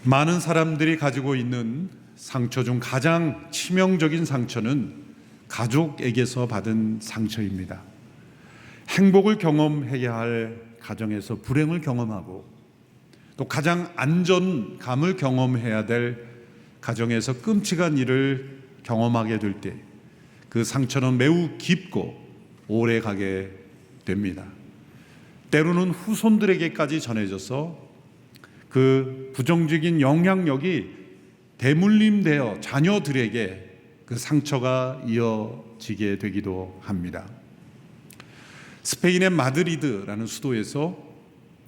많은 사람들이 가지고 있는 상처 중 가장 치명적인 상처는 가족에게서 받은 상처입니다. 행복을 경험해야 할 가정에서 불행을 경험하고, 또 가장 안전감을 경험해야 될 가정에서 끔찍한 일을 경험하게 될 때 그 상처는 매우 깊고 오래 가게 됩니다. 때로는 후손들에게까지 전해져서 그 부정적인 영향력이 대물림되어 자녀들에게 그 상처가 이어지게 되기도 합니다. 스페인의 마드리드라는 수도에서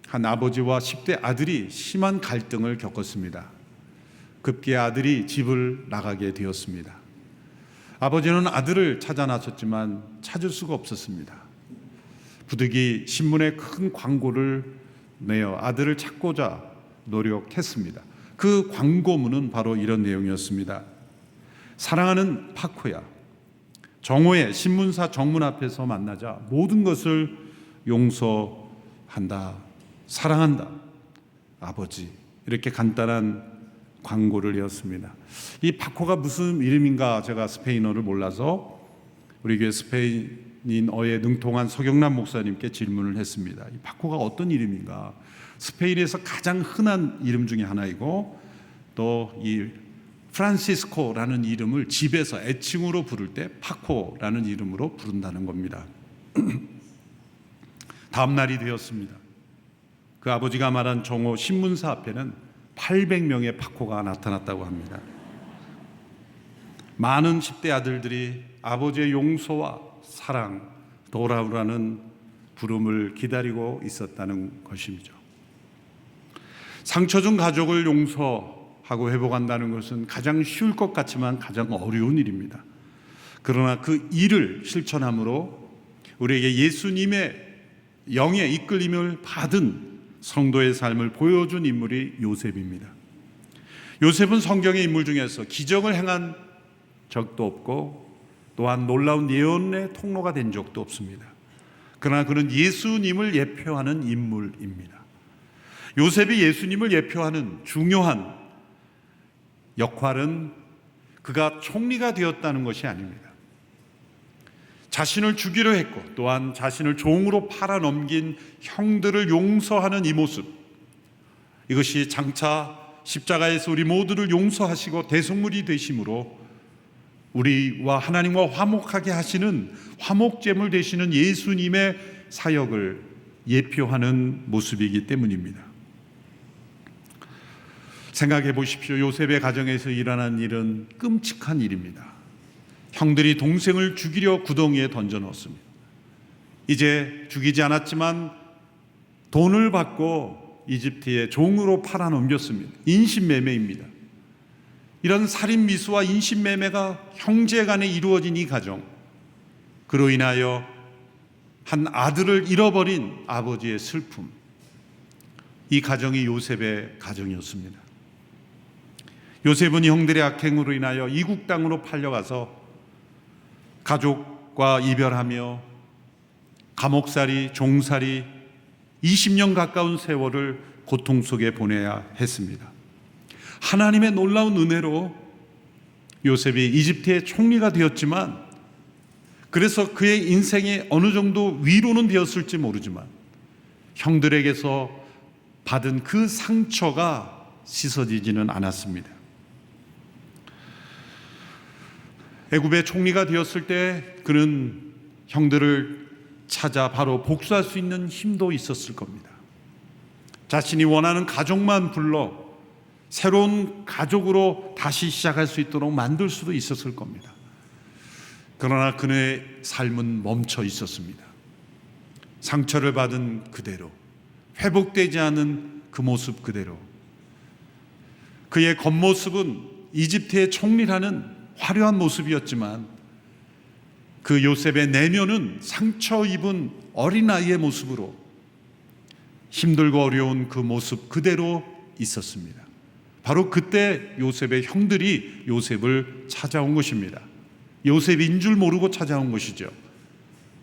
한 아버지와 10대 아들이 심한 갈등을 겪었습니다. 급기야 아들이 집을 나가게 되었습니다. 아버지는 아들을 찾아 나섰지만 찾을 수가 없었습니다. 부득이 신문에 큰 광고를 내어 아들을 찾고자 노력했습니다. 그 광고문은 바로 이런 내용이었습니다. 사랑하는 파코야, 정오에 신문사 정문 앞에서 만나자 모든 것을 용서한다. 사랑한다. 아버지. 이렇게 간단한 광고를 내었습니다. 이 파코가 무슨 이름인가 제가 스페인어를 몰라서 우리 교회 스페인어에 능통한 서경남 목사님께 질문을 했습니다. 이 파코가 어떤 이름인가? 스페인에서 가장 흔한 이름 중에 하나이고, 또 이 프란시스코라는 이름을 집에서 애칭으로 부를 때 파코라는 이름으로 부른다는 겁니다. 다음 날이 되었습니다. 그 아버지가 말한 정오 신문사 앞에는 800명의 파코가 나타났다고 합니다. 많은 10대 아들들이 아버지의 용서와 사랑, 돌아오라는 부름을 기다리고 있었다는 것이죠. 상처 준 가족을 용서하고 회복한다는 것은 가장 쉬울 것 같지만 가장 어려운 일입니다. 그러나 그 일을 실천함으로 우리에게 예수님의 영의 이끌림을 받은 성도의 삶을 보여준 인물이 요셉입니다. 요셉은 성경의 인물 중에서 기적을 행한 적도 없고 또한 놀라운 예언의 통로가 된 적도 없습니다. 그러나 그는 예수님을 예표하는 인물입니다. 요셉이 예수님을 예표하는 중요한 역할은 그가 총리가 되었다는 것이 아닙니다. 자신을 죽이려 했고 또한 자신을 종으로 팔아넘긴 형들을 용서하는 이 모습, 이것이 장차 십자가에서 우리 모두를 용서하시고 대속물이 되심으로 우리와 하나님과 화목하게 하시는 화목제물 되시는 예수님의 사역을 예표하는 모습이기 때문입니다. 생각해 보십시오. 요셉의 가정에서 일어난 일은 끔찍한 일입니다. 형들이 동생을 죽이려 구덩이에 던져 넣었습니다. 이제 죽이지 않았지만 돈을 받고 이집트의 종으로 팔아넘겼습니다. 인신매매입니다. 이런 살인미수와 인신매매가 형제간에 이루어진 이 가정, 그로 인하여 한 아들을 잃어버린 아버지의 슬픔, 이 가정이 요셉의 가정이었습니다. 요셉은 형들의 악행으로 인하여 이국 땅으로 팔려가서 가족과 이별하며 감옥살이, 종살이 20년 가까운 세월을 고통 속에 보내야 했습니다. 하나님의 놀라운 은혜로 요셉이 이집트의 총리가 되었지만, 그래서 그의 인생에 어느 정도 위로는 되었을지 모르지만 형들에게서 받은 그 상처가 씻어지지는 않았습니다. 애굽의 총리가 되었을 때 그는 형들을 찾아 바로 복수할 수 있는 힘도 있었을 겁니다. 자신이 원하는 가족만 불러 새로운 가족으로 다시 시작할 수 있도록 만들 수도 있었을 겁니다. 그러나 그의 삶은 멈춰 있었습니다. 상처를 받은 그대로, 회복되지 않은 그 모습 그대로, 그의 겉모습은 이집트의 총리라는 화려한 모습이었지만 그 요셉의 내면은 상처 입은 어린아이의 모습으로 힘들고 어려운 그 모습 그대로 있었습니다. 바로 그때 요셉의 형들이 요셉을 찾아온 것입니다. 요셉인 줄 모르고 찾아온 것이죠.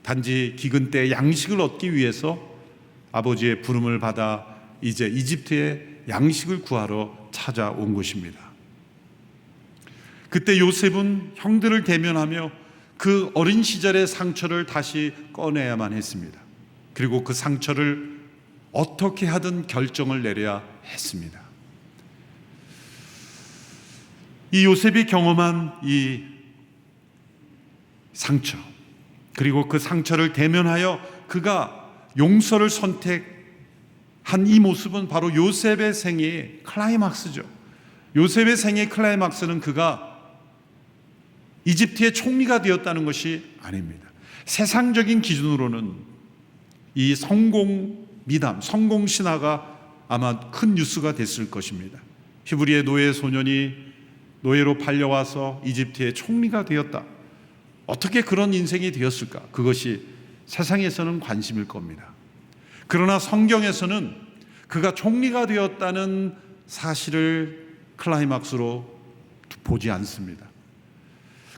단지 기근 때 양식을 얻기 위해서 아버지의 부름을 받아 이제 이집트에 양식을 구하러 찾아온 것입니다. 그때 요셉은 형들을 대면하며 그 어린 시절의 상처를 다시 꺼내야만 했습니다. 그리고 그 상처를 어떻게 하든 결정을 내려야 했습니다. 이 요셉이 경험한 이 상처, 그리고 그 상처를 대면하여 그가 용서를 선택한 이 모습은 바로 요셉의 생애의 클라이막스죠. 요셉의 생애의 클라이막스는 그가 이집트의 총리가 되었다는 것이 아닙니다. 세상적인 기준으로는 이 성공 미담, 성공 신화가 아마 큰 뉴스가 됐을 것입니다. 히브리의 노예 소년이 노예로 팔려와서 이집트의 총리가 되었다. 어떻게 그런 인생이 되었을까? 그것이 세상에서는 관심일 겁니다. 그러나 성경에서는 그가 총리가 되었다는 사실을 클라이막스로 보지 않습니다.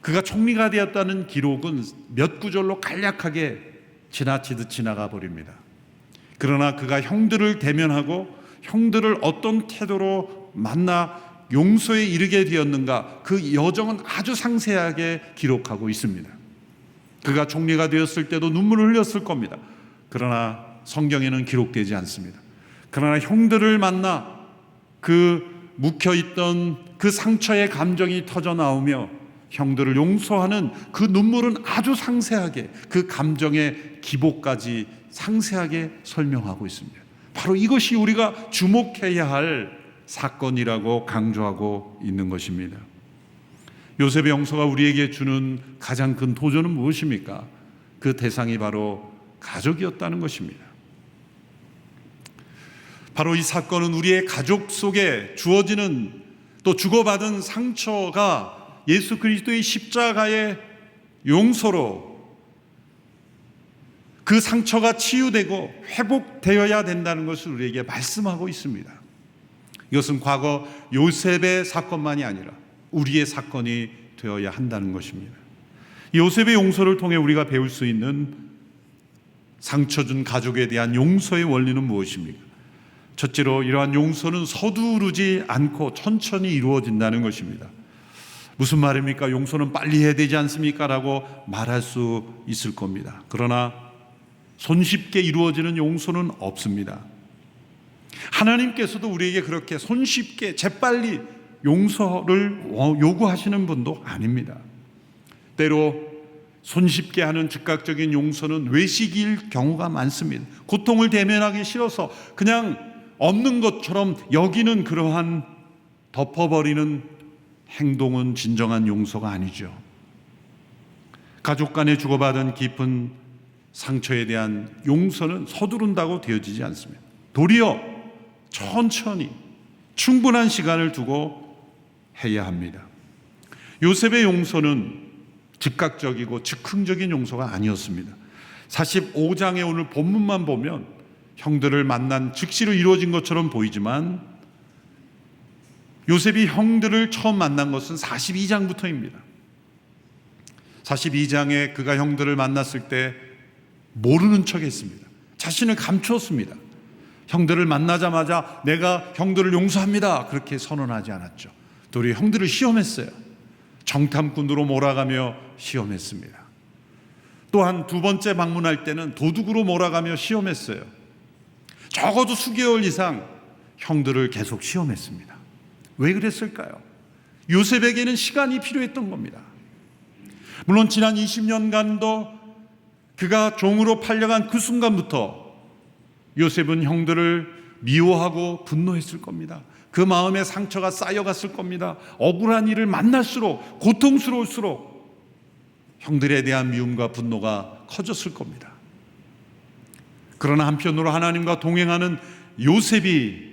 그가 총리가 되었다는 기록은 몇 구절로 간략하게 지나치듯 지나가 버립니다. 그러나 그가 형들을 대면하고 형들을 어떤 태도로 만나 용서에 이르게 되었는가, 그 여정은 아주 상세하게 기록하고 있습니다. 그가 총리가 되었을 때도 눈물을 흘렸을 겁니다. 그러나 성경에는 기록되지 않습니다. 그러나 형들을 만나 그 묵혀있던 그 상처의 감정이 터져 나오며 형들을 용서하는 그 눈물은 아주 상세하게, 그 감정의 기복까지 상세하게 설명하고 있습니다. 바로 이것이 우리가 주목해야 할 사건이라고 강조하고 있는 것입니다. 요셉의 용서가 우리에게 주는 가장 큰 도전은 무엇입니까? 그 대상이 바로 가족이었다는 것입니다. 바로 이 사건은 우리의 가족 속에 주어지는, 또 주고받은 상처가 예수 그리스도의 십자가의 용서로 그 상처가 치유되고 회복되어야 된다는 것을 우리에게 말씀하고 있습니다. 이것은 과거 요셉의 사건만이 아니라 우리의 사건이 되어야 한다는 것입니다. 요셉의 용서를 통해 우리가 배울 수 있는 상처 준 가족에 대한 용서의 원리는 무엇입니까? 첫째로, 이러한 용서는 서두르지 않고 천천히 이루어진다는 것입니다. 무슨 말입니까? 용서는 빨리 해야 되지 않습니까? 라고 말할 수 있을 겁니다. 그러나 손쉽게 이루어지는 용서는 없습니다. 하나님께서도 우리에게 그렇게 손쉽게 재빨리 용서를 요구하시는 분도 아닙니다. 때로 손쉽게 하는 즉각적인 용서는 외식일 경우가 많습니다. 고통을 대면하기 싫어서 그냥 없는 것처럼 여기는 그러한 덮어버리는 행동은 진정한 용서가 아니죠. 가족 간에 주고받은 깊은 상처에 대한 용서는 서두른다고 되어지지 않습니다. 도리어 천천히 충분한 시간을 두고 해야 합니다. 요셉의 용서는 즉각적이고 즉흥적인 용서가 아니었습니다. 45장의 오늘 본문만 보면 형들을 만난 즉시로 이루어진 것처럼 보이지만 요셉이 형들을 처음 만난 것은 42장부터입니다. 42장에 그가 형들을 만났을 때 모르는 척 했습니다. 자신을 감추었습니다. 형들을 만나자마자 내가 형들을 용서합니다, 그렇게 선언하지 않았죠. 도리어 형들을 시험했어요. 정탐꾼으로 몰아가며 시험했습니다. 또한 두 번째 방문할 때는 도둑으로 몰아가며 시험했어요. 적어도 수개월 이상 형들을 계속 시험했습니다. 왜 그랬을까요? 요셉에게는 시간이 필요했던 겁니다. 물론 지난 20년간도 그가 종으로 팔려간 그 순간부터 요셉은 형들을 미워하고 분노했을 겁니다. 그 마음에 상처가 쌓여갔을 겁니다. 억울한 일을 만날수록, 고통스러울수록 형들에 대한 미움과 분노가 커졌을 겁니다. 그러나 한편으로 하나님과 동행하는 요셉이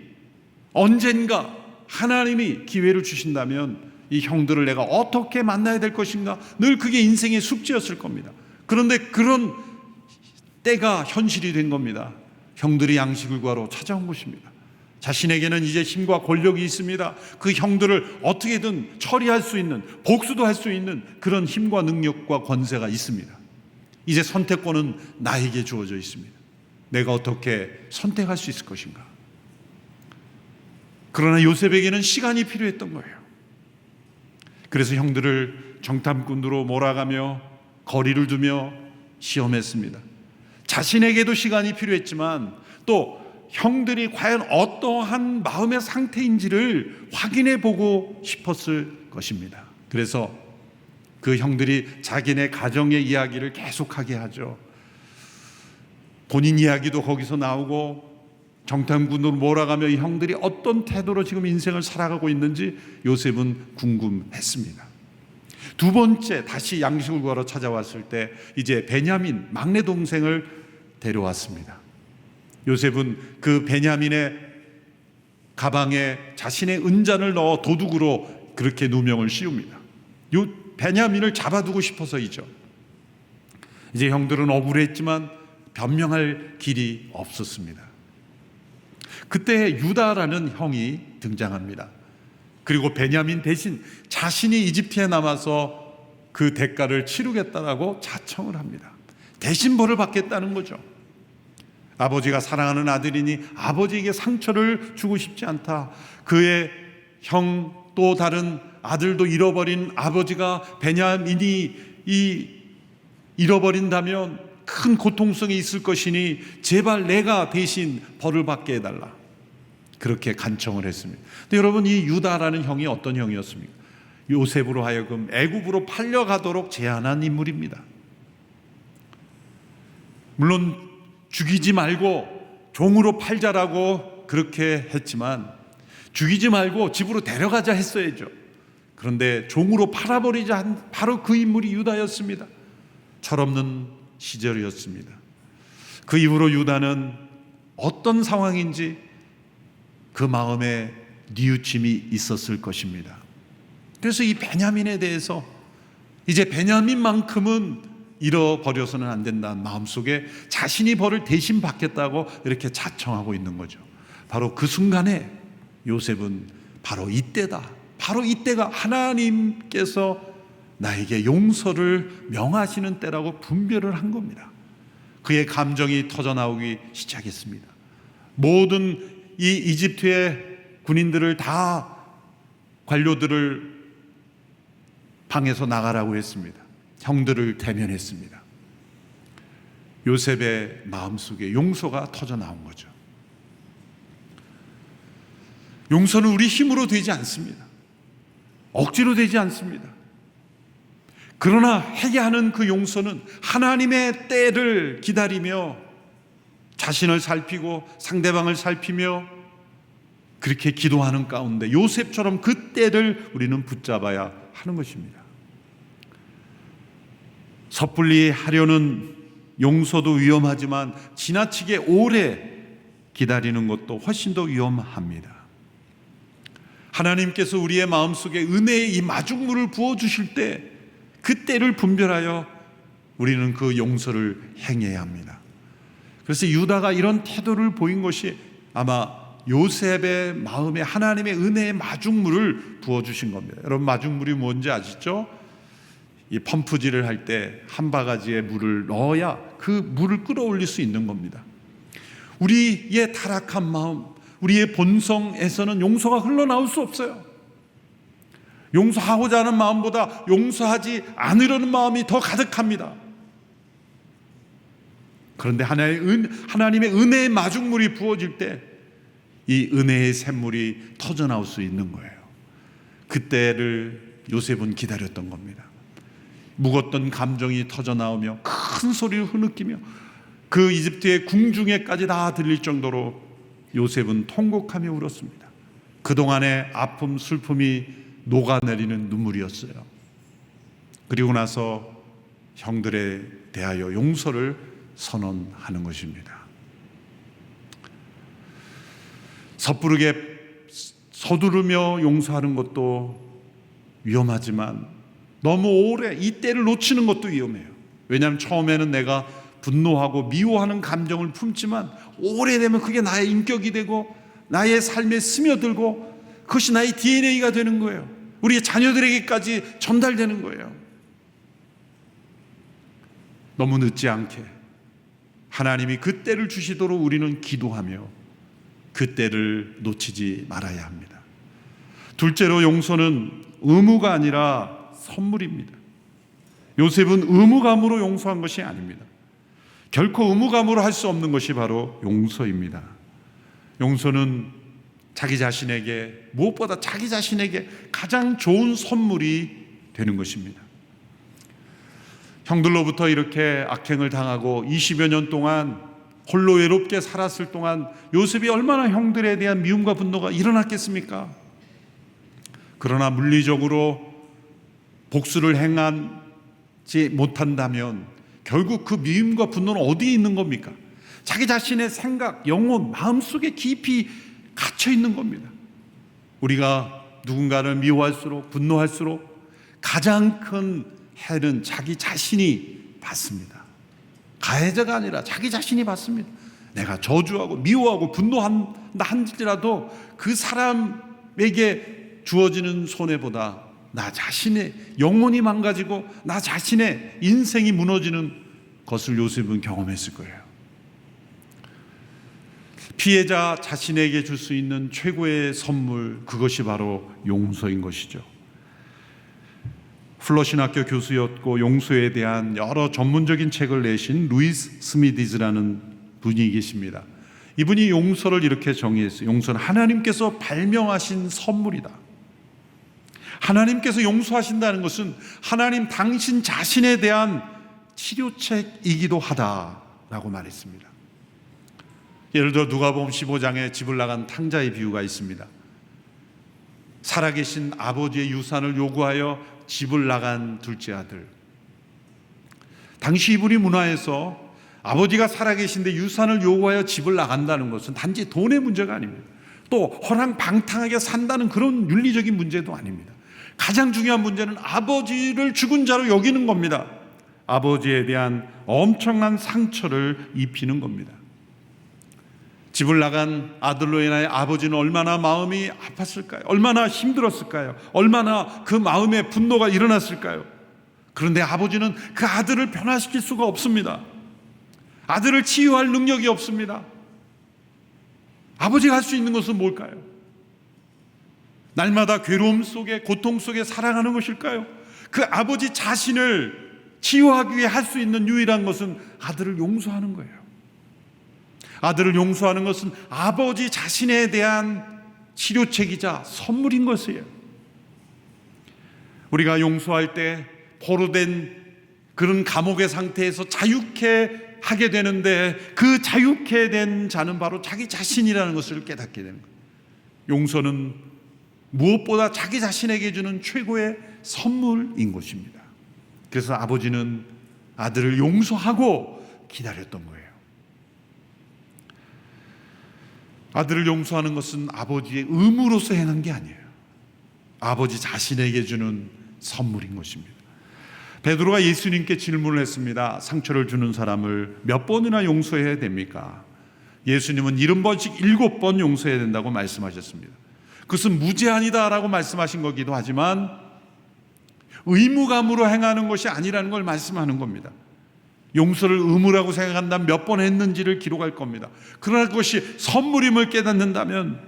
언젠가 하나님이 기회를 주신다면 이 형들을 내가 어떻게 만나야 될 것인가, 늘 그게 인생의 숙제였을 겁니다. 그런데 그런 때가 현실이 된 겁니다. 형들이 양식을 구하러 찾아온 것입니다. 자신에게는 이제 힘과 권력이 있습니다. 그 형들을 어떻게든 처리할 수 있는, 복수도 할 수 있는 그런 힘과 능력과 권세가 있습니다. 이제 선택권은 나에게 주어져 있습니다. 내가 어떻게 선택할 수 있을 것인가? 그러나 요셉에게는 시간이 필요했던 거예요. 그래서 형들을 정탐꾼으로 몰아가며 거리를 두며 시험했습니다. 자신에게도 시간이 필요했지만 또 형들이 과연 어떠한 마음의 상태인지를 확인해 보고 싶었을 것입니다. 그래서 그 형들이 자기네 가정의 이야기를 계속하게 하죠. 본인 이야기도 거기서 나오고 정탐꾼으로 몰아가며 이 형들이 어떤 태도로 지금 인생을 살아가고 있는지 요셉은 궁금했습니다. 두 번째 다시 양식을 구하러 찾아왔을 때 이제 베냐민 막내 동생을 데려왔습니다. 요셉은 그 베냐민의 가방에 자신의 은잔을 넣어 도둑으로 그렇게 누명을 씌웁니다. 요 베냐민을 잡아두고 싶어서이죠. 이제 형들은 억울했지만 변명할 길이 없었습니다. 그때 유다라는 형이 등장합니다. 그리고 베냐민 대신 자신이 이집트에 남아서 그 대가를 치르겠다라고 자청을 합니다. 대신 벌을 받겠다는 거죠. 아버지가 사랑하는 아들이니 아버지에게 상처를 주고 싶지 않다. 그의 형 또 다른 아들도 잃어버린 아버지가 베냐민이 잃어버린다면 큰 고통성이 있을 것이니 제발 내가 대신 벌을 받게 해달라. 그렇게 간청을 했습니다. 근데 여러분, 이 유다라는 형이 어떤 형이었습니까? 요셉으로 하여금 애굽으로 팔려가도록 제안한 인물입니다. 물론 죽이지 말고 종으로 팔자라고 그렇게 했지만 죽이지 말고 집으로 데려가자 했어야죠. 그런데 종으로 팔아버리자 한 바로 그 인물이 유다였습니다. 철없는 시절이었습니다. 그 이후로 유다는 어떤 상황인지 그 마음에 뉘우침이 있었을 것입니다. 그래서 이 베냐민에 대해서 이제 베냐민만큼은 잃어버려서는 안 된다는 마음속에 자신이 벌을 대신 받겠다고 이렇게 자청하고 있는 거죠. 바로 그 순간에 요셉은 바로 이때다. 바로 이때가 하나님께서 나에게 용서를 명하시는 때라고 분별을 한 겁니다. 그의 감정이 터져나오기 시작했습니다. 모든 이 이집트의 군인들을 다 관료들을 방에서 나가라고 했습니다. 형들을 대면했습니다. 요셉의 마음속에 용서가 터져나온 거죠. 용서는 우리 힘으로 되지 않습니다. 억지로 되지 않습니다. 그러나 해야 하는 그 용서는 하나님의 때를 기다리며 자신을 살피고 상대방을 살피며 그렇게 기도하는 가운데 요셉처럼 그 때를 우리는 붙잡아야 하는 것입니다. 섣불리 하려는 용서도 위험하지만 지나치게 오래 기다리는 것도 훨씬 더 위험합니다. 하나님께서 우리의 마음속에 은혜의 이 마중물을 부어주실 때 그 때를 분별하여 우리는 그 용서를 행해야 합니다. 그래서 유다가 이런 태도를 보인 것이 아마 요셉의 마음에 하나님의 은혜의 마중물을 부어주신 겁니다. 여러분, 마중물이 뭔지 아시죠? 이 펌프질을 할 때 한 바가지에 물을 넣어야 그 물을 끌어올릴 수 있는 겁니다. 우리의 타락한 마음, 우리의 본성에서는 용서가 흘러나올 수 없어요. 용서하고자 하는 마음보다 용서하지 않으려는 마음이 더 가득합니다. 그런데 하나님의 은혜의 마중물이 부어질 때 이 은혜의 샘물이 터져나올 수 있는 거예요. 그때를 요셉은 기다렸던 겁니다. 묵었던 감정이 터져나오며 큰 소리를 흐느끼며 그 이집트의 궁중에까지 다 들릴 정도로 요셉은 통곡하며 울었습니다. 그동안의 아픔, 슬픔이 녹아내리는 눈물이었어요. 그리고 나서 형들에 대하여 용서를 선언하는 것입니다. 섣부르게 서두르며 용서하는 것도 위험하지만 너무 오래 이 때를 놓치는 것도 위험해요. 왜냐하면 처음에는 내가 분노하고 미워하는 감정을 품지만 오래되면 그게 나의 인격이 되고 나의 삶에 스며들고 그것이 나의 DNA가 되는 거예요. 우리의 자녀들에게까지 전달되는 거예요. 너무 늦지 않게 하나님이 그 때를 주시도록 우리는 기도하며 그때를 놓치지 말아야 합니다. 둘째로 용서는 의무가 아니라 선물입니다. 요셉은 의무감으로 용서한 것이 아닙니다. 결코 의무감으로 할 수 없는 것이 바로 용서입니다. 용서는 자기 자신에게, 무엇보다 자기 자신에게 가장 좋은 선물이 되는 것입니다. 형들로부터 이렇게 악행을 당하고 20여 년 동안 홀로 외롭게 살았을 동안 요셉이 얼마나 형들에 대한 미움과 분노가 일어났겠습니까? 그러나 물리적으로 복수를 행하지 못한다면 결국 그 미움과 분노는 어디에 있는 겁니까? 자기 자신의 생각, 영혼, 마음속에 깊이 갇혀 있는 겁니다. 우리가 누군가를 미워할수록, 분노할수록 가장 큰 해는 자기 자신이 받습니다. 가해자가 아니라 자기 자신이 받습니다. 내가 저주하고 미워하고 분노한다 한지라도 그 사람에게 주어지는 손해보다 나 자신의 영혼이 망가지고 나 자신의 인생이 무너지는 것을 요셉은 경험했을 거예요. 피해자 자신에게 줄 수 있는 최고의 선물, 그것이 바로 용서인 것이죠. 플러신 학교 교수였고 용서에 대한 여러 전문적인 책을 내신 루이스 스미디즈라는 분이 계십니다. 이분이 용서를 이렇게 정의했어요. 용서는 하나님께서 발명하신 선물이다. 하나님께서 용서하신다는 것은 하나님 당신 자신에 대한 치료책이기도 하다라고 말했습니다. 예를 들어 누가복음 15장에 집을 나간 탕자의 비유가 있습니다. 살아계신 아버지의 유산을 요구하여 집을 나간 둘째 아들. 당시 이분이 문화에서 아버지가 살아계신데 유산을 요구하여 집을 나간다는 것은 단지 돈의 문제가 아닙니다. 또 허랑방탕하게 산다는 그런 윤리적인 문제도 아닙니다. 가장 중요한 문제는 아버지를 죽은 자로 여기는 겁니다. 아버지에 대한 엄청난 상처를 입히는 겁니다. 집을 나간 아들로 인하여 아버지는 얼마나 마음이 아팠을까요? 얼마나 힘들었을까요? 얼마나 그 마음에 분노가 일어났을까요? 그런데 아버지는 그 아들을 변화시킬 수가 없습니다. 아들을 치유할 능력이 없습니다. 아버지가 할 수 있는 것은 뭘까요? 날마다 괴로움 속에, 고통 속에 살아가는 것일까요? 그 아버지 자신을 치유하기 위해 할 수 있는 유일한 것은 아들을 용서하는 거예요. 아들을 용서하는 것은 아버지 자신에 대한 치료책이자 선물인 것이에요. 우리가 용서할 때 포로된 그런 감옥의 상태에서 자유케 하게 되는데 그 자유케 된 자는 바로 자기 자신이라는 것을 깨닫게 되는 거예요. 용서는 무엇보다 자기 자신에게 주는 최고의 선물인 것입니다. 그래서 아버지는 아들을 용서하고 기다렸던 거예요. 아들을 용서하는 것은 아버지의 의무로서 행한 게 아니에요. 아버지 자신에게 주는 선물인 것입니다. 베드로가 예수님께 질문을 했습니다. 상처를 주는 사람을 몇 번이나 용서해야 됩니까? 예수님은 70번씩 7번 용서해야 된다고 말씀하셨습니다. 그것은 무제한이다라고 말씀하신 거기도 하지만 의무감으로 행하는 것이 아니라는 걸 말씀하는 겁니다. 용서를 의무라고 생각한다면 몇 번 했는지를 기록할 겁니다. 그러나 그것이 선물임을 깨닫는다면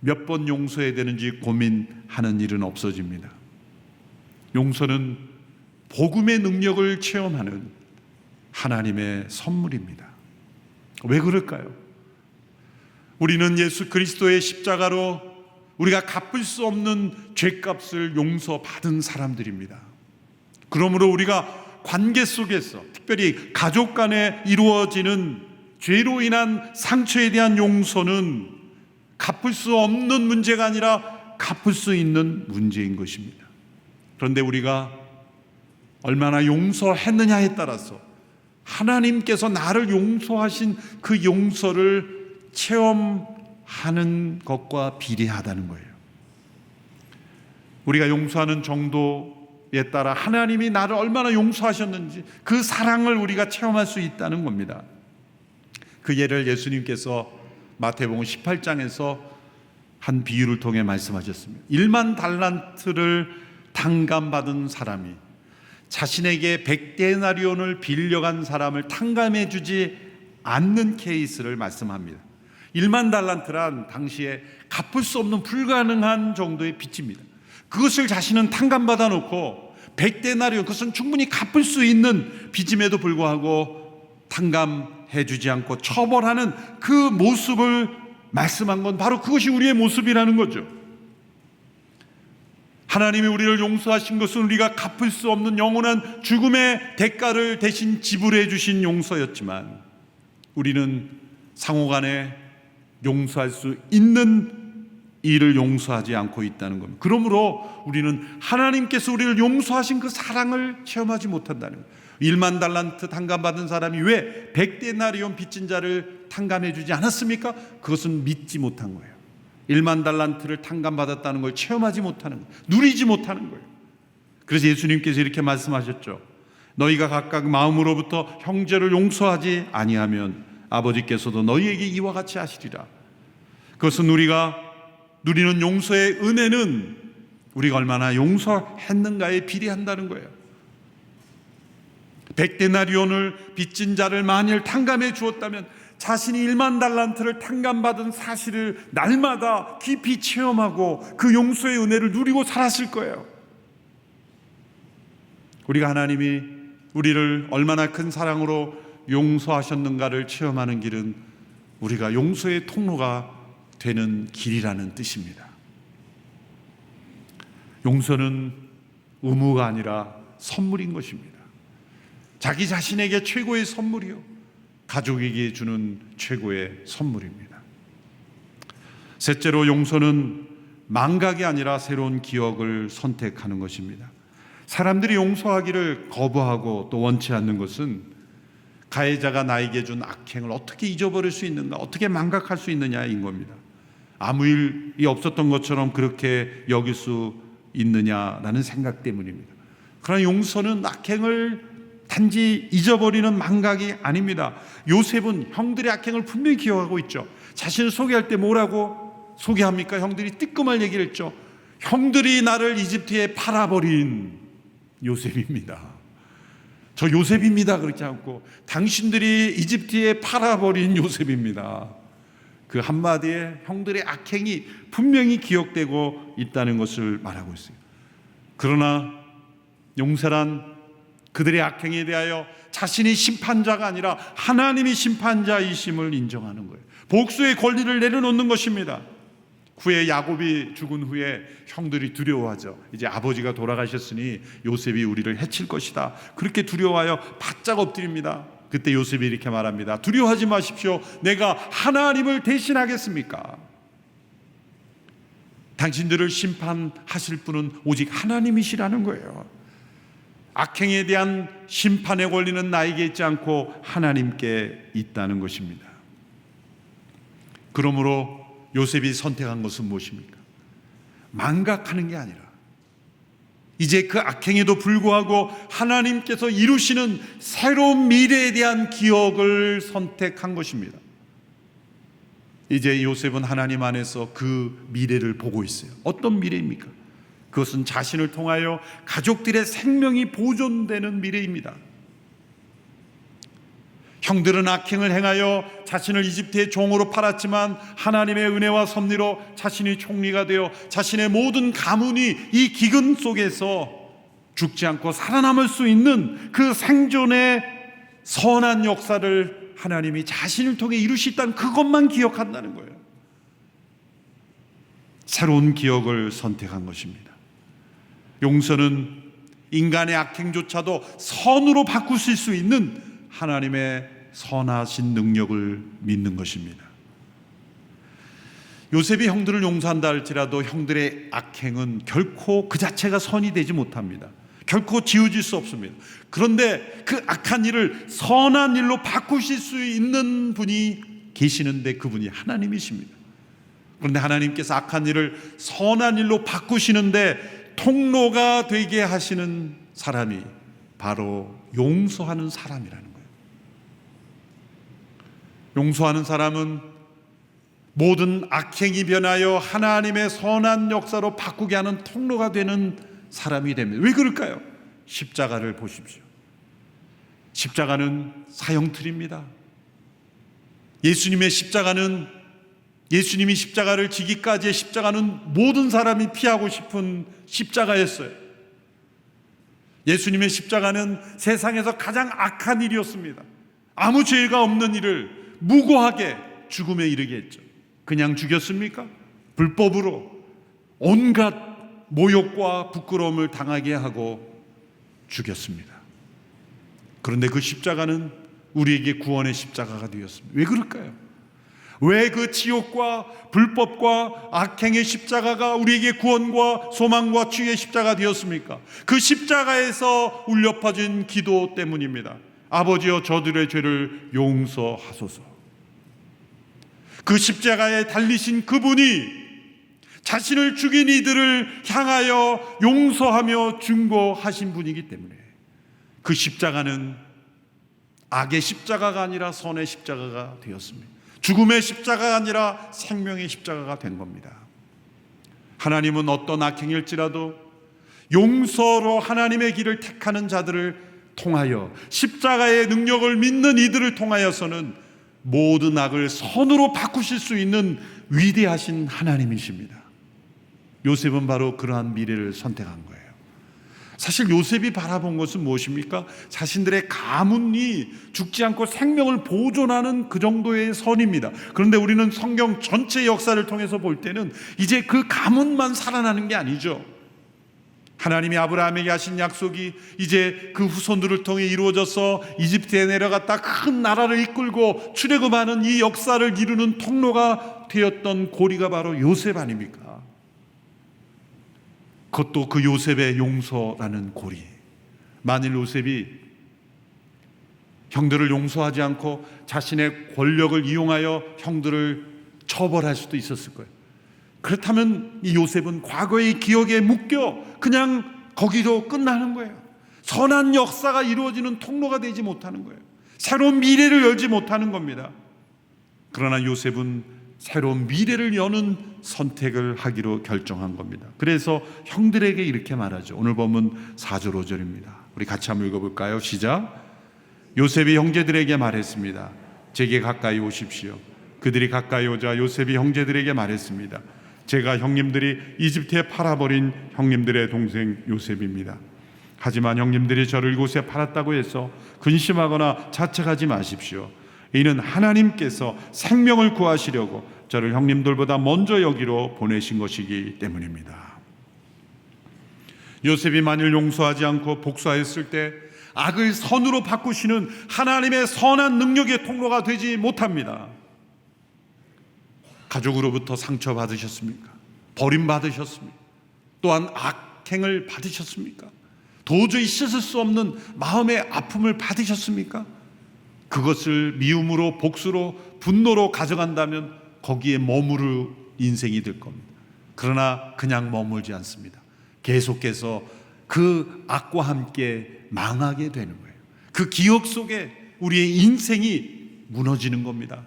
몇 번 용서해야 되는지 고민하는 일은 없어집니다. 용서는 복음의 능력을 체험하는 하나님의 선물입니다. 왜 그럴까요? 우리는 예수 그리스도의 십자가로 우리가 갚을 수 없는 죄값을 용서받은 사람들입니다. 그러므로 우리가 관계 속에서 특별히 가족 간에 이루어지는 죄로 인한 상처에 대한 용서는 갚을 수 없는 문제가 아니라 갚을 수 있는 문제인 것입니다. 그런데 우리가 얼마나 용서했느냐에 따라서 하나님께서 나를 용서하신 그 용서를 체험하는 것과 비례하다는 거예요. 우리가 용서하는 정도에 따라 하나님이 나를 얼마나 용서하셨는지 그 사랑을 우리가 체험할 수 있다는 겁니다. 그 예를 예수님께서 마태복음 18장에서 한 비유를 통해 말씀하셨습니다. 1만 달란트를 탕감받은 사람이 자신에게 100데나리온을 빌려간 사람을 탕감해 주지 않는 케이스를 말씀합니다. 1만 달란트란 당시에 갚을 수 없는 불가능한 정도의 빚입니다. 그것을 자신은 탕감받아 놓고 100데나리온, 그것은 충분히 갚을 수 있는 빚임에도 불구하고 탕감해 주지 않고 처벌하는 그 모습을 말씀한 건 바로 그것이 우리의 모습이라는 거죠. 하나님이 우리를 용서하신 것은 우리가 갚을 수 없는 영원한 죽음의 대가를 대신 지불해 주신 용서였지만, 우리는 상호간에 용서할 수 있는 일을 용서하지 않고 있다는 겁니다. 그러므로 우리는 하나님께서 우리를 용서하신 그 사랑을 체험하지 못한다는 거예요. 1만 달란트 탕감받은 사람이 왜 100데나리온 빚진 자를 탕감해 주지 않았습니까? 그것은 믿지 못한 거예요. 1만 달란트를 탕감받았다는 걸 체험하지 못하는 거예요. 누리지 못하는 거예요. 그래서 예수님께서 이렇게 말씀하셨죠. 너희가 각각 마음으로부터 형제를 용서하지 아니하면 아버지께서도 너희에게 이와 같이 하시리라. 그것은 우리가 누리는 용서의 은혜는 우리가 얼마나 용서했는가에 비례한다는 거예요. 100데나리온을 빚진 자를 만일 탕감해 주었다면 자신이 1만 달란트를 탕감받은 사실을 날마다 깊이 체험하고 그 용서의 은혜를 누리고 살았을 거예요. 우리가 하나님이 우리를 얼마나 큰 사랑으로 용서하셨는가를 체험하는 길은 우리가 용서의 통로가 되는 길이라는 뜻입니다. 용서는 의무가 아니라 선물인 것입니다. 자기 자신에게 최고의 선물이요, 가족에게 주는 최고의 선물입니다. 셋째로, 용서는 망각이 아니라 새로운 기억을 선택하는 것입니다. 사람들이 용서하기를 거부하고 또 원치 않는 것은 가해자가 나에게 준 악행을 어떻게 잊어버릴 수 있는가, 어떻게 망각할 수 있느냐인 겁니다. 아무 일이 없었던 것처럼 그렇게 여길 수 있느냐라는 생각 때문입니다. 그러나 용서는 악행을 단지 잊어버리는 망각이 아닙니다. 요셉은 형들의 악행을 분명히 기억하고 있죠. 자신을 소개할 때 뭐라고 소개합니까? 형들이 뜨끔할 얘기를 했죠. 형들이 나를 이집트에 팔아버린 요셉입니다. 저 요셉입니다. 그렇지 않고 당신들이 이집트에 팔아버린 요셉입니다. 그 한마디에 형들의 악행이 분명히 기억되고 있다는 것을 말하고 있어요. 그러나 용서란 그들의 악행에 대하여 자신이 심판자가 아니라 하나님이 심판자이심을 인정하는 거예요. 복수의 권리를 내려놓는 것입니다. 후에 야곱이 죽은 후에 형들이 두려워하죠. 이제 아버지가 돌아가셨으니 요셉이 우리를 해칠 것이다. 그렇게 두려워하여 바짝 엎드립니다. 그때 요셉이 이렇게 말합니다. 두려워하지 마십시오. 내가 하나님을 대신하겠습니까? 당신들을 심판하실 분은 오직 하나님이시라는 거예요. 악행에 대한 심판의 권리는 나에게 있지 않고 하나님께 있다는 것입니다. 그러므로 요셉이 선택한 것은 무엇입니까? 망각하는 게 아니라 이제 그 악행에도 불구하고 하나님께서 이루시는 새로운 미래에 대한 기억을 선택한 것입니다. 이제 요셉은 하나님 안에서 그 미래를 보고 있어요. 어떤 미래입니까? 그것은 자신을 통하여 가족들의 생명이 보존되는 미래입니다. 형들은 악행을 행하여 자신을 이집트의 종으로 팔았지만 하나님의 은혜와 섭리로 자신이 총리가 되어 자신의 모든 가문이 이 기근 속에서 죽지 않고 살아남을 수 있는 그 생존의 선한 역사를 하나님이 자신을 통해 이루시다는 그것만 기억한다는 거예요. 새로운 기억을 선택한 것입니다. 용서는 인간의 악행조차도 선으로 바꾸실 수 있는 하나님의 선하신 능력을 믿는 것입니다. 요셉이 형들을 용서한다 할지라도 형들의 악행은 결코 그 자체가 선이 되지 못합니다. 결코 지워질 수 없습니다. 그런데 그 악한 일을 선한 일로 바꾸실 수 있는 분이 계시는데 그분이 하나님이십니다. 그런데 하나님께서 악한 일을 선한 일로 바꾸시는데 통로가 되게 하시는 사람이 바로 용서하는 사람이라는 거예요. 용서하는 사람은 모든 악행이 변하여 하나님의 선한 역사로 바꾸게 하는 통로가 되는 사람이 됩니다. 왜 그럴까요? 십자가를 보십시오. 십자가는 사형틀입니다. 예수님의 십자가는 예수님이 십자가를 지기까지의 십자가는 모든 사람이 피하고 싶은 십자가였어요. 예수님의 십자가는 세상에서 가장 악한 일이었습니다. 아무 죄가 없는 일을 무고하게 죽음에 이르게 했죠. 그냥 죽였습니까? 불법으로 온갖 모욕과 부끄러움을 당하게 하고 죽였습니다. 그런데 그 십자가는 우리에게 구원의 십자가가 되었습니다. 왜 그럴까요? 왜 그 지옥과 불법과 악행의 십자가가 우리에게 구원과 소망과 치유의 십자가 되었습니까? 그 십자가에서 울려 퍼진 기도 때문입니다. 아버지여 저들의 죄를 용서하소서. 그 십자가에 달리신 그분이 자신을 죽인 이들을 향하여 용서하며 중보하신 분이기 때문에 그 십자가는 악의 십자가가 아니라 선의 십자가가 되었습니다. 죽음의 십자가가 아니라 생명의 십자가가 된 겁니다. 하나님은 어떤 악행일지라도 용서로 하나님의 길을 택하는 자들을 통하여 십자가의 능력을 믿는 이들을 통하여서는 모든 악을 선으로 바꾸실 수 있는 위대하신 하나님이십니다. 요셉은 바로 그러한 미래를 선택한 거예요. 사실 요셉이 바라본 것은 무엇입니까? 자신들의 가문이 죽지 않고 생명을 보존하는 그 정도의 선입니다. 그런데 우리는 성경 전체 역사를 통해서 볼 때는 이제 그 가문만 살아나는 게 아니죠. 하나님이 아브라함에게 하신 약속이 이제 그 후손들을 통해 이루어져서 이집트에 내려갔다 큰 나라를 이끌고 출애굽하는 이 역사를 이루는 통로가 되었던 고리가 바로 요셉 아닙니까? 그것도 그 요셉의 용서라는 고리. 만일 요셉이 형들을 용서하지 않고 자신의 권력을 이용하여 형들을 처벌할 수도 있었을 거예요. 그렇다면 이 요셉은 과거의 기억에 묶여 그냥 거기서 끝나는 거예요. 선한 역사가 이루어지는 통로가 되지 못하는 거예요. 새로운 미래를 열지 못하는 겁니다. 그러나 요셉은 새로운 미래를 여는 선택을 하기로 결정한 겁니다. 그래서 형들에게 이렇게 말하죠. 오늘 본문 4절 5절입니다. 우리 같이 한번 읽어볼까요? 시작. 요셉이 형제들에게 말했습니다. 제게 가까이 오십시오. 그들이 가까이 오자 요셉이 형제들에게 말했습니다. 제가 형님들이 이집트에 팔아버린 형님들의 동생 요셉입니다. 하지만 형님들이 저를 이곳에 팔았다고 해서 근심하거나 자책하지 마십시오. 이는 하나님께서 생명을 구하시려고 저를 형님들보다 먼저 여기로 보내신 것이기 때문입니다. 요셉이 만일 용서하지 않고 복수하였을 때 악을 선으로 바꾸시는 하나님의 선한 능력의 통로가 되지 못합니다. 가족으로부터 상처받으셨습니까? 버림받으셨습니까? 또한 악행을 받으셨습니까? 도저히 씻을 수 없는 마음의 아픔을 받으셨습니까? 그것을 미움으로 복수로 분노로 가져간다면 거기에 머무를 인생이 될 겁니다. 그러나 그냥 머물지 않습니다. 계속해서 그 악과 함께 망하게 되는 거예요. 그 기억 속에 우리의 인생이 무너지는 겁니다.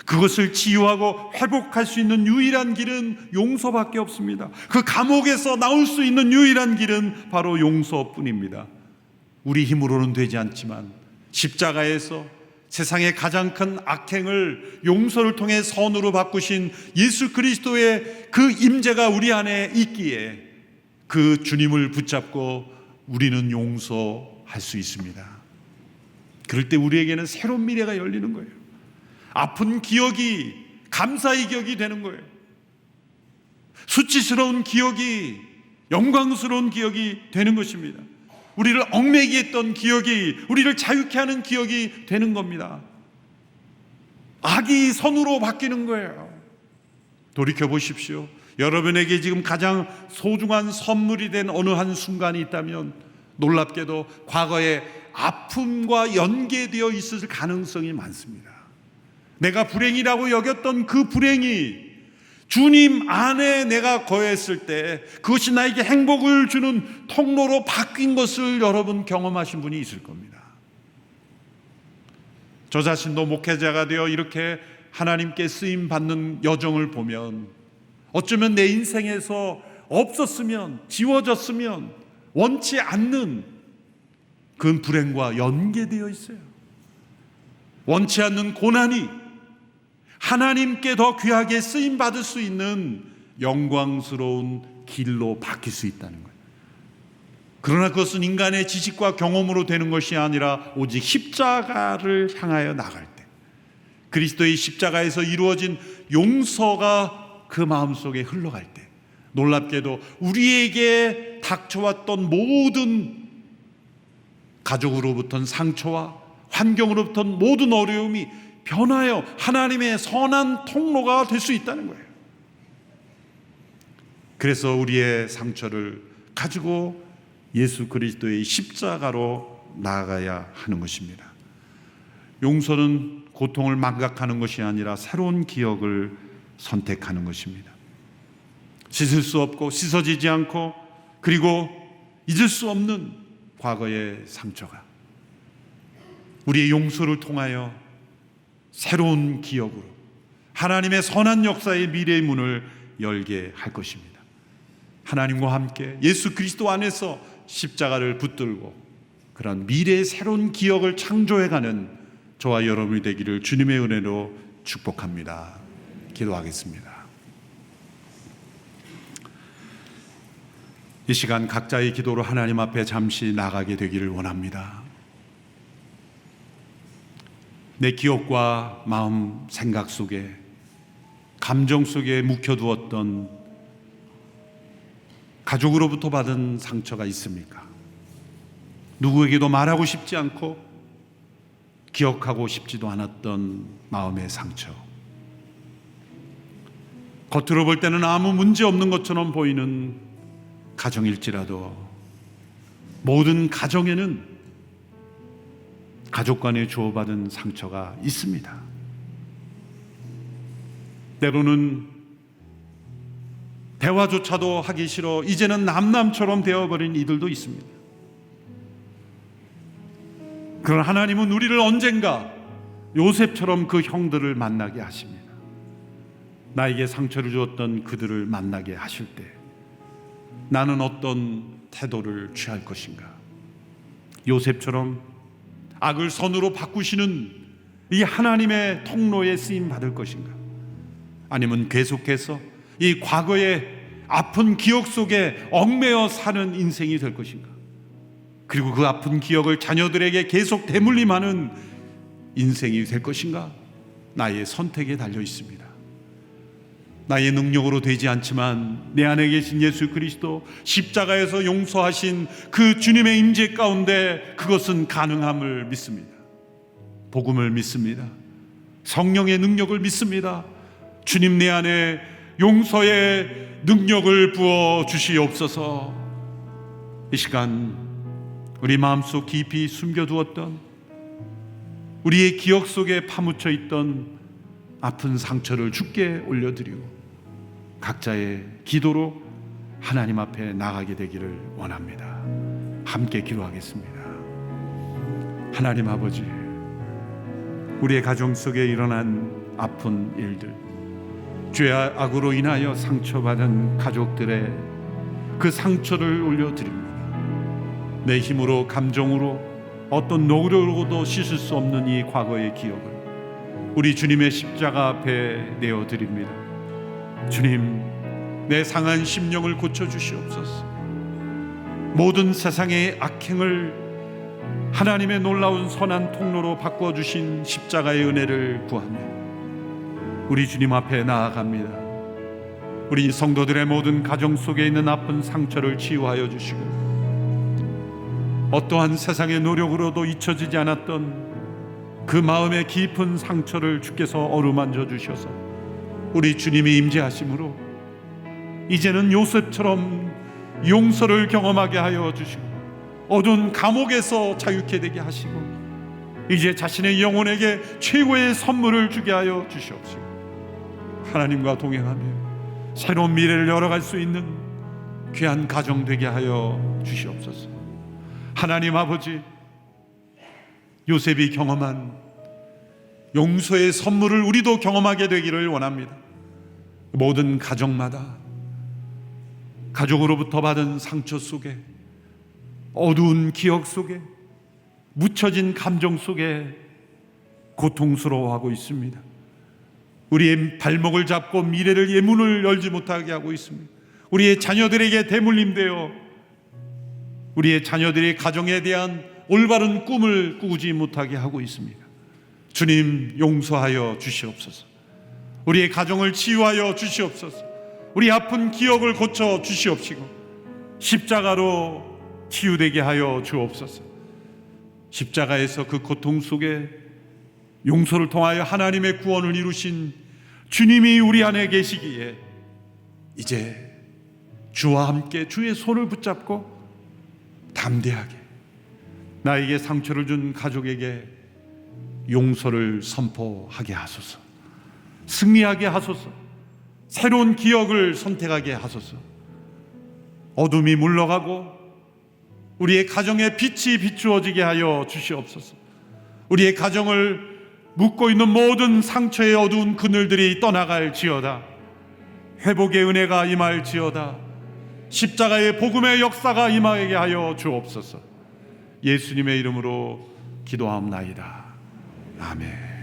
그것을 치유하고 회복할 수 있는 유일한 길은 용서밖에 없습니다. 그 감옥에서 나올 수 있는 유일한 길은 바로 용서뿐입니다. 우리 힘으로는 되지 않지만 십자가에서 세상의 가장 큰 악행을 용서를 통해 선으로 바꾸신 예수 그리스도의 그 임재가 우리 안에 있기에 그 주님을 붙잡고 우리는 용서할 수 있습니다. 그럴 때 우리에게는 새로운 미래가 열리는 거예요. 아픈 기억이 감사의 기억이 되는 거예요. 수치스러운 기억이 영광스러운 기억이 되는 것입니다. 우리를 얽매게 했던 기억이 우리를 자유케 하는 기억이 되는 겁니다. 악이 선으로 바뀌는 거예요. 돌이켜보십시오. 여러분에게 지금 가장 소중한 선물이 된 어느 한 순간이 있다면 놀랍게도 과거의 아픔과 연계되어 있을 가능성이 많습니다. 내가 불행이라고 여겼던 그 불행이 주님 안에 내가 거했을 때 그것이 나에게 행복을 주는 통로로 바뀐 것을 여러분 경험하신 분이 있을 겁니다. 저 자신도 목회자가 되어 이렇게 하나님께 쓰임 받는 여정을 보면 어쩌면 내 인생에서 없었으면 지워졌으면 원치 않는 그 불행과 연계되어 있어요. 원치 않는 고난이 하나님께 더 귀하게 쓰임 받을 수 있는 영광스러운 길로 바뀔 수 있다는 거예요. 그러나 그것은 인간의 지식과 경험으로 되는 것이 아니라 오직 십자가를 향하여 나갈 때, 그리스도의 십자가에서 이루어진 용서가 그 마음속에 흘러갈 때, 놀랍게도 우리에게 닥쳐왔던 모든 가족으로부터는 상처와 환경으로부터는 모든 어려움이 변하여 하나님의 선한 통로가 될 수 있다는 거예요. 그래서 우리의 상처를 가지고 예수 그리스도의 십자가로 나아가야 하는 것입니다. 용서는 고통을 망각하는 것이 아니라 새로운 기억을 선택하는 것입니다. 씻을 수 없고 씻어지지 않고 그리고 잊을 수 없는 과거의 상처가 우리의 용서를 통하여 새로운 기억으로 하나님의 선한 역사의 미래의 문을 열게 할 것입니다. 하나님과 함께 예수 그리스도 안에서 십자가를 붙들고 그런 미래의 새로운 기억을 창조해가는 저와 여러분이 되기를 주님의 은혜로 축복합니다. 기도하겠습니다. 이 시간 각자의 기도로 하나님 앞에 잠시 나가게 되기를 원합니다. 내 기억과 마음, 생각 속에, 감정 속에 묵혀두었던 가족으로부터 받은 상처가 있습니까? 누구에게도 말하고 싶지 않고 기억하고 싶지도 않았던 마음의 상처. 겉으로 볼 때는 아무 문제 없는 것처럼 보이는 가정일지라도 모든 가정에는 가족 간에 주고받은 상처가 있습니다. 때로는 대화조차도 하기 싫어 이제는 남남처럼 되어버린 이들도 있습니다. 그러나 하나님은 우리를 언젠가 요셉처럼 그 형들을 만나게 하십니다. 나에게 상처를 주었던 그들을 만나게 하실 때 나는 어떤 태도를 취할 것인가? 요셉처럼 악을 선으로 바꾸시는 이 하나님의 통로에 쓰임 받을 것인가? 아니면 계속해서 이 과거의 아픈 기억 속에 얽매여 사는 인생이 될 것인가? 그리고 그 아픈 기억을 자녀들에게 계속 대물림하는 인생이 될 것인가? 나의 선택에 달려 있습니다. 나의 능력으로 되지 않지만 내 안에 계신 예수 그리스도 십자가에서 용서하신 그 주님의 임재 가운데 그것은 가능함을 믿습니다. 복음을 믿습니다. 성령의 능력을 믿습니다. 주님 내 안에 용서의 능력을 부어 주시옵소서. 이 시간 우리 마음속 깊이 숨겨두었던 우리의 기억 속에 파묻혀 있던 아픈 상처를 주께 올려드리고 각자의 기도로 하나님 앞에 나가게 되기를 원합니다. 함께 기도하겠습니다. 하나님 아버지, 우리의 가정 속에 일어난 아픈 일들, 죄와 악으로 인하여 상처받은 가족들의 그 상처를 올려드립니다. 내 힘으로 감정으로 어떤 노력으로도 씻을 수 없는 이 과거의 기억을 우리 주님의 십자가 앞에 내어드립니다. 주님, 내 상한 심령을 고쳐주시옵소서. 모든 세상의 악행을 하나님의 놀라운 선한 통로로 바꿔주신 십자가의 은혜를 구하며 우리 주님 앞에 나아갑니다. 우리 성도들의 모든 가정 속에 있는 아픈 상처를 치유하여 주시고 어떠한 세상의 노력으로도 잊혀지지 않았던 그 마음의 깊은 상처를 주께서 어루만져 주셔서 우리 주님이 임재하심으로 이제는 요셉처럼 용서를 경험하게 하여 주시고 어두운 감옥에서 자유케 되게 하시고 이제 자신의 영혼에게 최고의 선물을 주게 하여 주시옵시고 하나님과 동행하며 새로운 미래를 열어갈 수 있는 귀한 가정 되게 하여 주시옵소서. 하나님 아버지, 요셉이 경험한 용서의 선물을 우리도 경험하게 되기를 원합니다. 모든 가정마다 가족으로부터 받은 상처 속에 어두운 기억 속에 묻혀진 감정 속에 고통스러워하고 있습니다. 우리의 발목을 잡고 미래를 예문을 열지 못하게 하고 있습니다. 우리의 자녀들에게 대물림되어 우리의 자녀들의 가정에 대한 올바른 꿈을 꾸지 못하게 하고 있습니다. 주님, 용서하여 주시옵소서. 우리의 가정을 치유하여 주시옵소서. 우리 아픈 기억을 고쳐 주시옵시고 십자가로 치유되게 하여 주옵소서. 십자가에서 그 고통 속에 용서를 통하여 하나님의 구원을 이루신 주님이 우리 안에 계시기에 이제 주와 함께 주의 손을 붙잡고 담대하게 나에게 상처를 준 가족에게 용서를 선포하게 하소서. 승리하게 하소서. 새로운 기억을 선택하게 하소서. 어둠이 물러가고 우리의 가정에 빛이 비추어지게 하여 주시옵소서. 우리의 가정을 묶고 있는 모든 상처의 어두운 그늘들이 떠나갈지어다. 회복의 은혜가 임할지어다. 십자가의 복음의 역사가 임하게 하여 주옵소서. 예수님의 이름으로 기도하옵나이다. 아멘.